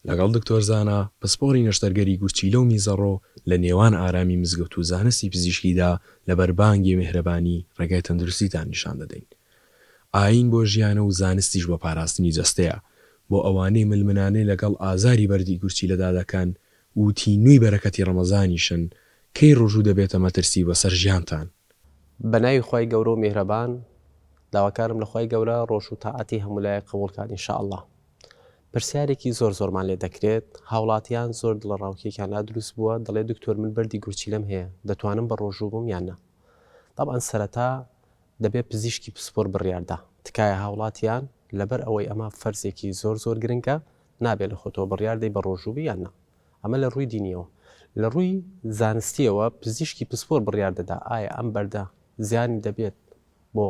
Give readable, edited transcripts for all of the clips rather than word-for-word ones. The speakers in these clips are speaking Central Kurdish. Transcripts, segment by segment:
لەگەڵ دکتۆرزانە پسپۆری نەشتەرگەری گورچی لەو میزەڕۆ لە نێوان ئارامی مزگەوت و زانستی پزیشکیدا لەبەر بانگی میهرەبانی ڕێگای تەندروستیتان نیشان دەدەین. ئاین بۆ ژیانە و زانستیش بۆ پاراستنی جەستەیە بۆ ئەوانەی ملمنانەی لەگەڵ ئازاری بەردی گورچی لەدا دەکەن و تینووی بەرەکەتی ڕەمەزانیشن کەی ڕۆژوو دەبێتە مەترسی بەسەر ژیانتان. بەناوی خۆی گەورە و میهرەبان داواکارم لە خۆی گەورە ڕۆژ و تاعەتی هەمولای قبولکات ئینشاءالله. پرسیارێکی زۆرمان لێ دەکرێت، هاوڵاتیان زۆر دڵە ڕاوکێکیانلا دروست بووە دەڵێ دکتۆر من بەردی گورچی لەم هەیە دەتوانم بە ڕۆژوو بم یاننا. طبعاً سەرەتا دەبێت پزیشکی پسپۆر بڕیاردا، تکایە هاوڵاتیان لەبەر ئەوەی ئەمە فەرزێکی زۆر گرنگە نابێت لە خۆتەوە بڕیاردەی بە ڕۆژوو یاننا. ئەمە لە ڕووی دینیەوە. لە ڕووی زانستیەوە پزیشکی پسپۆر بڕیار دەدا ئایا ئەم بەردە زیانی دەبێت بۆ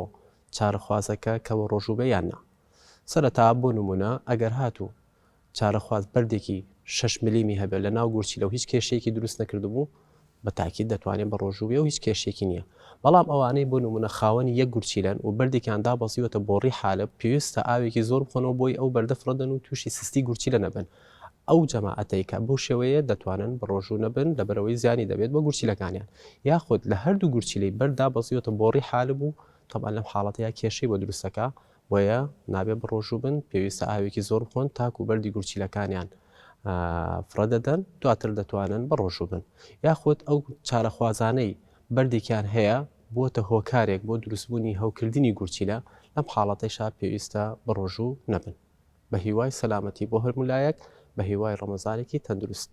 چارەخوازەکە کەەوە ڕۆژوو بە یاننا. سەرەتا بۆ نمونە ئەگەر هاتوو چارەخواز بەردێکی 6 میلیمی هەبێت لە ناو گورچی لەو هیچ کێشەیەکی دروست نەکردو بوو بە تاکید دەتوانێت بە ڕۆژوو بێ و هیچ کێشێکی نییە. بەڵام ئەوانەی بۆ نمونە خاوەنی یەک گورچیلەن و بەردێکیاندا بەزیوەتە بۆڕی حالب پێویستە ئاوێکی زۆر بخۆنەوە بۆی ئەو بەردە فرەدەن و تووشی سستی گورچی لە نەبن. ئەو جەماعەتەیکە بەو شێوەیە دەتوانن بە ڕۆژوو نەبن لەبەرەوەی زیانی دەبێت بە گورچیلەکانیان یاخود لە هەردوو گورچیلەی بەردا بەزیوەتە بۆڕی حالب و طبعاً لەم حاڵەتەیە کێشەی بۆ دروستەکە وەیە نابێت بە ڕۆژوو بن پێویستە ئاوێکی زۆر بخۆن تاکو بەردی گورچیلەکانیان فرەدەدەن دواتر دەتوانن بە ڕۆژوو بن. یاخود ئەو چارەخوازانەی بەردێکیان هەیە بۆتە هۆکارێک بۆ دروستبوونی هەوکردنی گورچیلە لەم حاڵەتەیشا پێویستە بە ڕۆژوو نەبن. بە هیوای سەلامەتی بۆ هەرمولایەک بە هیوای ڕەمەزانێکی تەندروست.